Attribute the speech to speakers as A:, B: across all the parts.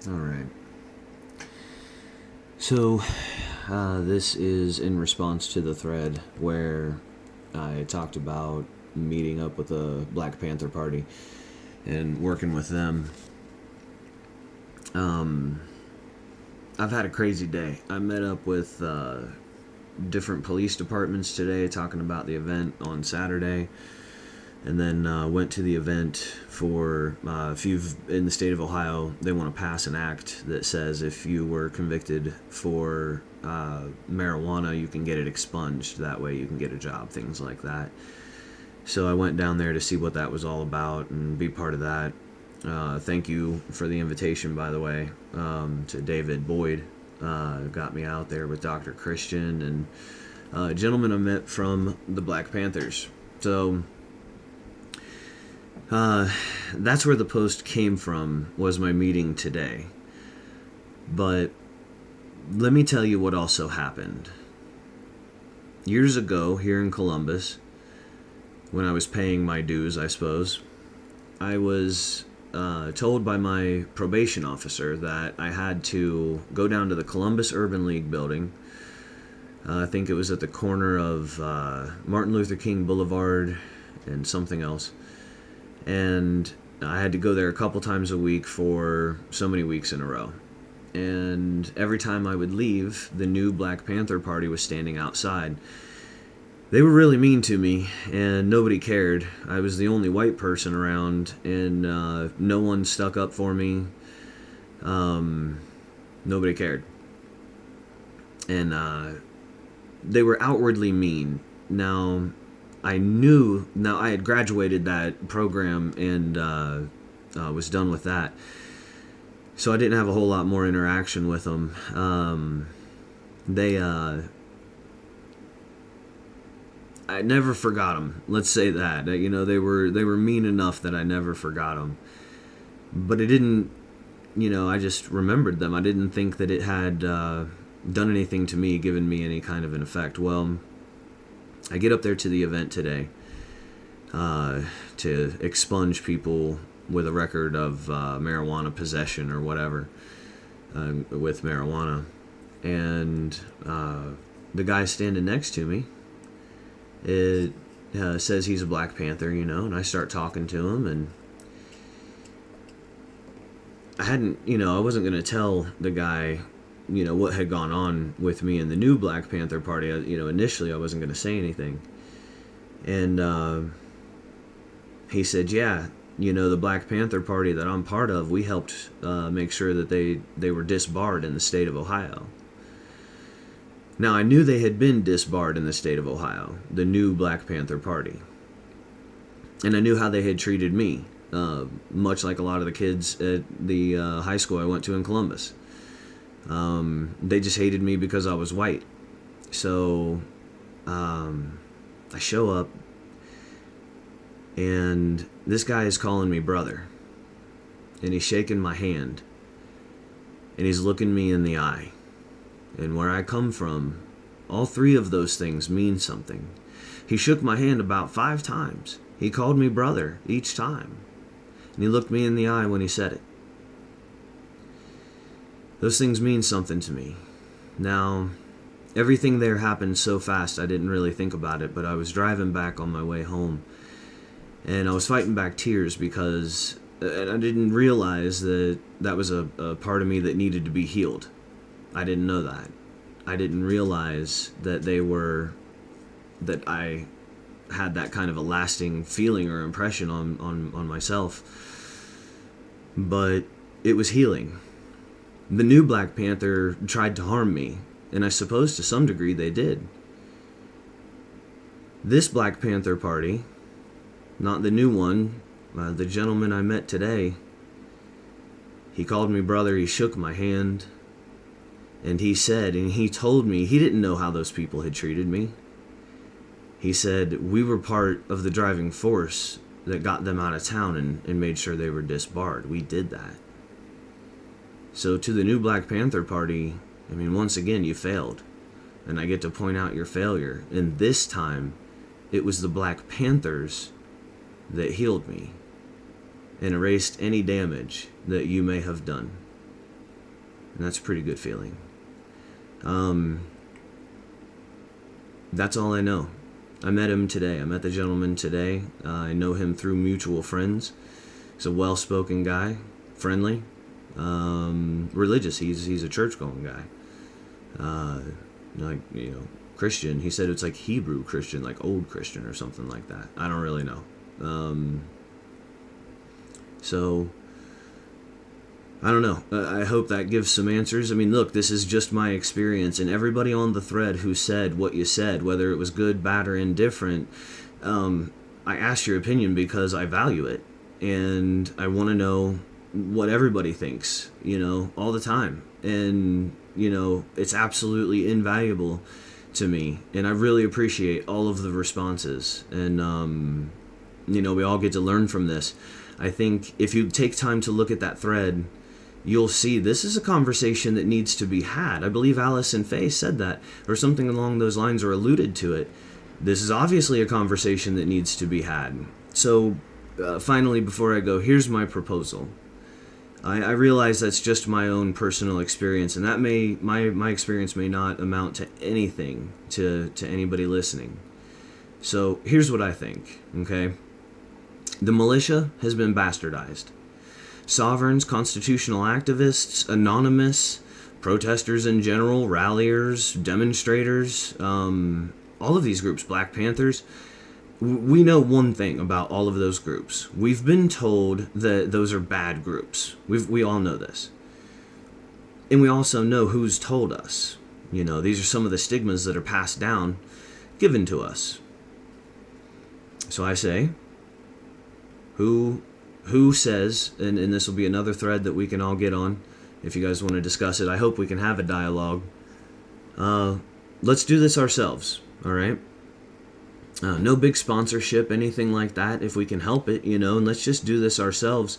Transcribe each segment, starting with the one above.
A: All right. So, this is in response to the thread where I talked about meeting up with the Black Panther Party and working with them. Um, I've had a crazy day. I met up with different police departments today talking about the event on Saturday, and then went to the event for if you've in the state of Ohio, they want to pass an act that says if you were convicted for marijuana, you can get it expunged. That way you can get a job, things like that. So I went down there to see what that was all about and be part of that. Thank you for the invitation, by the way, to David Boyd. Got me out there with Dr. Christian and a gentleman I met from the Black Panthers. So that's where the post came from, was my meeting today. But let me tell you what also happened. Years ago, here in Columbus, when I was paying my dues, I suppose, I was told by my probation officer that I had to go down to the Columbus Urban League building. I think it was at the corner of Martin Luther King Boulevard and something else. And I had to go there a couple times a week for so many weeks in a row. And every time I would leave, the new Black Panther Party was standing outside. They were really mean to me, and nobody cared. I was the only white person around, and no one stuck up for me. Nobody cared. And they were outwardly mean. Now, I had graduated that program and was done with that. So I didn't have a whole lot more interaction with them. I never forgot them. Let's say that. You know, they were mean enough that I never forgot them. But it didn't, I just remembered them. I didn't think that it had done anything to me, given me any kind of an effect. Well, I get up there to the event today to expunge people with a record of marijuana possession or whatever with marijuana. And the guy standing next to me, it says he's a Black Panther, and I start talking to him, and I wasn't going to tell the guy, what had gone on with me in the new Black Panther Party. Initially I wasn't going to say anything. And he said, yeah, the Black Panther Party that I'm part of, we helped make sure that they were disbarred in the state of Ohio. Now, I knew they had been disbarred in the state of Ohio, the new Black Panther Party. And I knew how they had treated me, much like a lot of the kids at the high school I went to in Columbus. They just hated me because I was white. So I show up, and this guy is calling me brother. And he's shaking my hand. And he's looking me in the eye. And where I come from, all three of those things mean something. He shook my hand about 5 times. He called me brother each time. And he looked me in the eye when he said it. Those things mean something to me. Now, everything there happened so fast I didn't really think about it, but I was driving back on my way home. And I was fighting back tears because I didn't realize that was a part of me that needed to be healed. I didn't know that. I didn't realize that that I had that kind of a lasting feeling or impression on myself. But it was healing. The new Black Panther tried to harm me, and I suppose to some degree they did. This Black Panther Party, not the new one, the gentleman I met today, he called me brother, he shook my hand, and he said, and he told me, he didn't know how those people had treated me. He said, we were part of the driving force that got them out of town and made sure they were disbarred. We did that. So to the new Black Panther Party, once again, you failed. And I get to point out your failure. And this time, it was the Black Panthers that healed me and erased any damage that you may have done. And that's a pretty good feeling. That's all I know. I met him today. I met the gentleman today. I know him through mutual friends. He's a well-spoken guy, friendly, religious. He's a church-going guy. Christian. He said it's like Hebrew Christian, like old Christian or something like that. I don't really know. So I don't know. I hope that gives some answers. I mean, look, this is just my experience, and everybody on the thread who said what you said, whether it was good, bad, or indifferent, I asked your opinion because I value it, and I want to know what everybody thinks, all the time. And, it's absolutely invaluable to me, and I really appreciate all of the responses, and, we all get to learn from this. I think if you take time to look at that thread, you'll see this is a conversation that needs to be had. I believe Allison Faye said that, or something along those lines, or alluded to it. This is obviously a conversation that needs to be had. So, finally, before I go, here's my proposal. I realize that's just my own personal experience, and that my experience may not amount to anything to anybody listening. So, here's what I think, okay? The militia has been bastardized. Sovereigns, constitutional activists, anonymous, protesters in general, ralliers, demonstrators, all of these groups, Black Panthers, we know one thing about all of those groups. We've been told that those are bad groups. We all know this. And we also know who's told us. These are some of the stigmas that are passed down, given to us. So I say, who says, and this will be another thread that we can all get on if you guys want to discuss it. I hope we can have a dialogue. Let's do this ourselves, all right? No big sponsorship, anything like that, if we can help it, and let's just do this ourselves.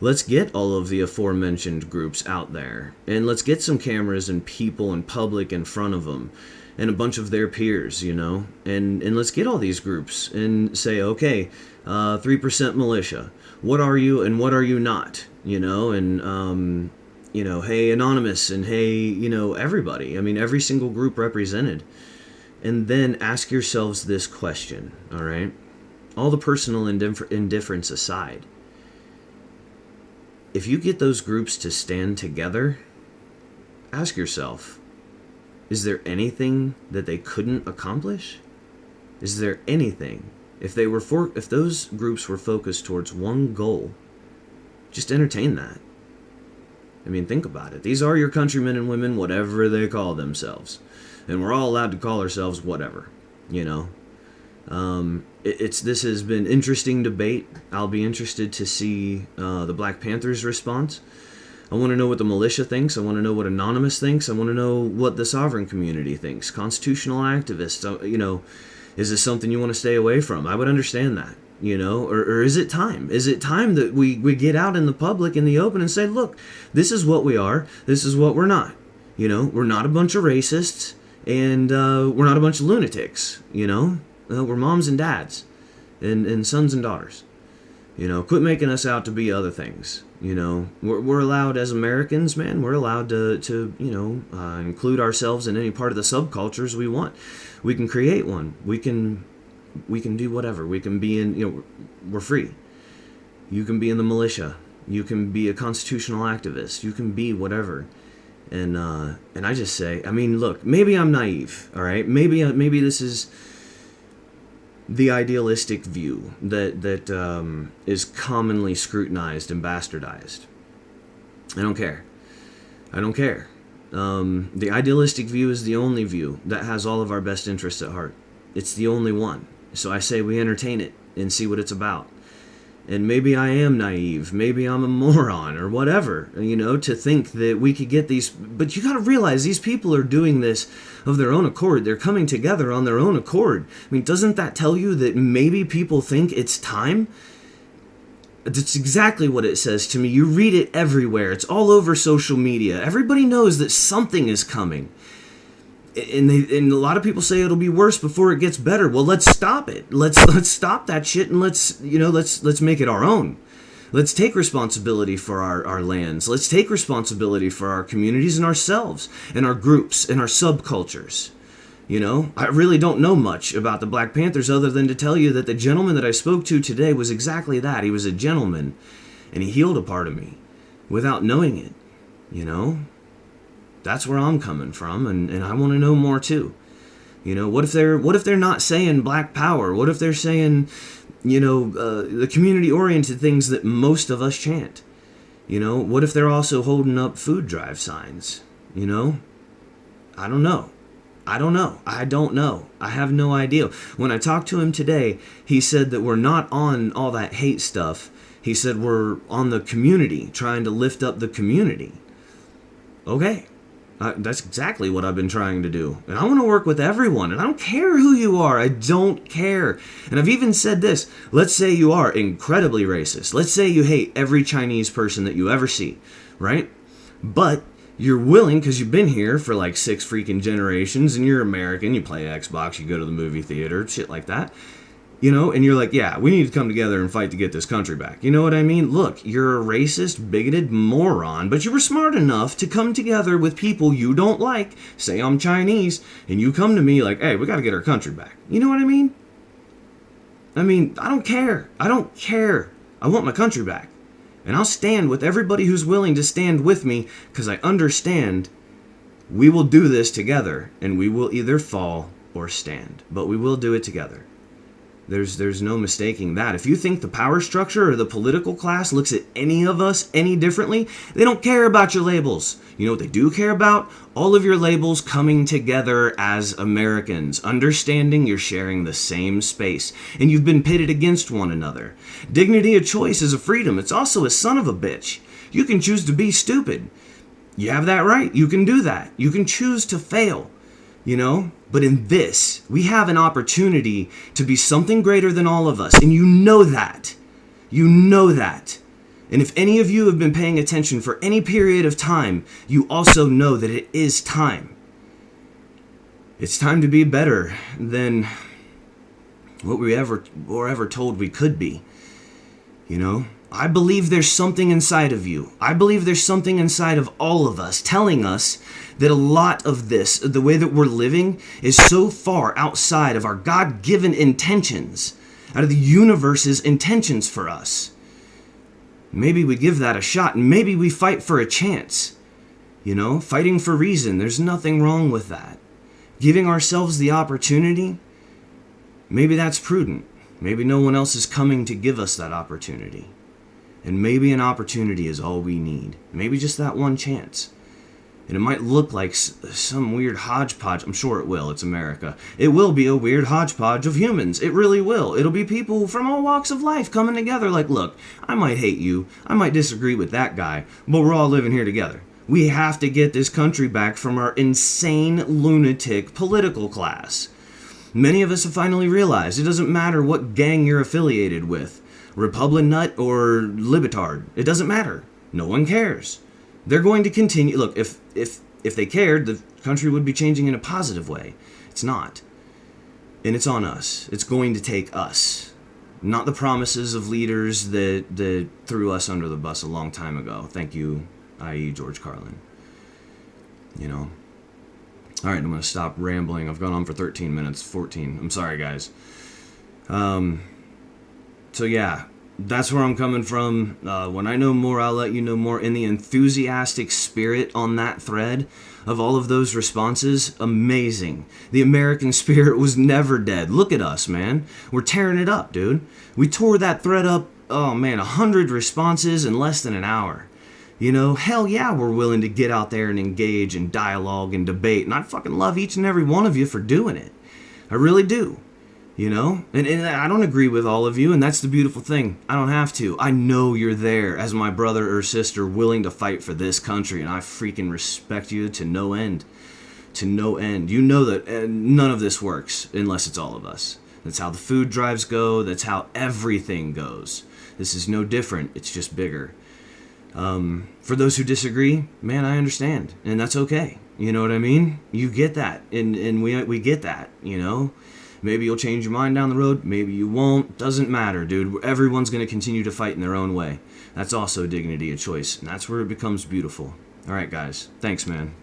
A: Let's get all of the aforementioned groups out there, and let's get some cameras and people and public in front of them, and a bunch of their peers, and let's get all these groups and say, okay, 3% militia. What are you and what are you not? And, hey, Anonymous, and hey, everybody. I mean, every single group represented. And then ask yourselves this question, all right? All the personal indifference aside, if you get those groups to stand together, ask yourself, is there anything that they couldn't accomplish? Is there anything? If those groups were focused towards one goal, just entertain that. I mean, think about it. These are your countrymen and women, whatever they call themselves. And we're all allowed to call ourselves whatever, This has been interesting debate. I'll be interested to see the Black Panthers' response. I want to know what the militia thinks. I want to know what Anonymous thinks. I want to know what the sovereign community thinks. Constitutional activists, is this something you want to stay away from? I would understand that, or is it time? Is it time that we get out in the public, in the open, and say, look, this is what we are. This is what we're not. We're not a bunch of racists, and we're not a bunch of lunatics, we're moms and dads and sons and daughters. Quit making us out to be other things. We're allowed as Americans, man. We're allowed to include ourselves in any part of the subcultures we want. We can create one. We can do whatever. We can be in. We're free. You can be in the militia. You can be a constitutional activist. You can be whatever. And I just say, I mean, look, maybe I'm naive. All right, maybe this is the idealistic view that is commonly scrutinized and bastardized. I don't care. The idealistic view is the only view that has all of our best interests at heart. It's the only one. So I say we entertain it and see what it's about. And maybe I am naive, maybe I'm a moron or whatever, to think that we could get these. But you got to realize these people are doing this of their own accord. They're coming together on their own accord. I mean, doesn't that tell you that maybe people think it's time? That's exactly what it says to me. You read it everywhere. It's all over social media. Everybody knows that something is coming. And a lot of people say it'll be worse before it gets better. Well, let's stop it. Let's stop that shit, and let's make it our own. Let's take responsibility for our lands. Let's take responsibility for our communities and ourselves and our groups and our subcultures. I really don't know much about the Black Panthers other than to tell you that the gentleman that I spoke to today was exactly that. He was a gentleman, and he healed a part of me without knowing it. That's where I'm coming from, and I want to know more too. What if they're not saying Black Power? What if they're saying, the community-oriented things that most of us chant? What if they're also holding up food drive signs? I don't know. I don't know. I have no idea. When I talked to him today, he said that we're not on all that hate stuff. He said we're on the community, trying to lift up the community. Okay. That's exactly what I've been trying to do. And I want to work with everyone. And I don't care who you are. I don't care. And I've even said this. Let's say you are incredibly racist. Let's say you hate every Chinese person that you ever see. Right? But you're willing, because you've been here for like 6 freaking generations, and you're American, you play Xbox, you go to the movie theater, shit like that, and you're like, yeah, we need to come together and fight to get this country back. You know what I mean? Look, you're a racist, bigoted moron, but you were smart enough to come together with people you don't like, say I'm Chinese, and you come to me like, hey, we got to get our country back. You know what I mean? I don't care. I want my country back. And I'll stand with everybody who's willing to stand with me, because I understand we will do this together, and we will either fall or stand. But we will do it together. There's no mistaking that. If you think the power structure or the political class looks at any of us any differently, they don't care about your labels. You know what they do care about? All of your labels coming together as Americans, understanding you're sharing the same space, and you've been pitted against one another. Dignity of choice is a freedom. It's also a son of a bitch. You can choose to be stupid. You have that right. You can do that. You can choose to fail. But in this, we have an opportunity to be something greater than all of us. And you know that. And if any of you have been paying attention for any period of time, you also know that it is time. It's time to be better than what we were ever told we could be. I believe there's something inside of you. I believe there's something inside of all of us telling us that a lot of this, the way that we're living, is so far outside of our God-given intentions, out of the universe's intentions for us. Maybe we give that a shot, and maybe we fight for a chance. Fighting for reason. There's nothing wrong with that. Giving ourselves the opportunity, maybe that's prudent. Maybe no one else is coming to give us that opportunity. And maybe an opportunity is all we need. Maybe just that one chance. And it might look like some weird hodgepodge. I'm sure it will. It's America. It will be a weird hodgepodge of humans. It really will. It'll be people from all walks of life coming together like, look, I might hate you. I might disagree with that guy. But we're all living here together. We have to get this country back from our insane, lunatic political class. Many of us have finally realized it doesn't matter what gang you're affiliated with. Republican nut or libetard. It doesn't matter. No one cares. They're going to continue. Look, if they cared, the country would be changing in a positive way. It's not. And it's on us. It's going to take us. Not the promises of leaders that threw us under the bus a long time ago. Thank you, i.e. George Carlin. All right, I'm going to stop rambling. I've gone on for 13 minutes, 14. I'm sorry, guys. So yeah, that's where I'm coming from. When I know more, I'll let you know more. In the enthusiastic spirit on that thread of all of those responses, amazing. The American spirit was never dead. Look at us, man. We're tearing it up, dude. We tore that thread up, 100 responses in less than an hour. Hell yeah, we're willing to get out there and engage and dialogue and debate. And I fucking love each and every one of you for doing it. I really do. And I don't agree with all of you, and that's the beautiful thing. I don't have to. I know you're there as my brother or sister willing to fight for this country, and I freaking respect you to no end. To no end. You know that none of this works unless it's all of us. That's how the food drives go. That's how everything goes. This is no different. It's just bigger. For those who disagree, man, I understand, and that's okay. You know what I mean? You get that, and we get that, Maybe you'll change your mind down the road. Maybe you won't. Doesn't matter, dude. Everyone's going to continue to fight in their own way. That's also dignity of choice. And that's where it becomes beautiful. All right, guys. Thanks, man.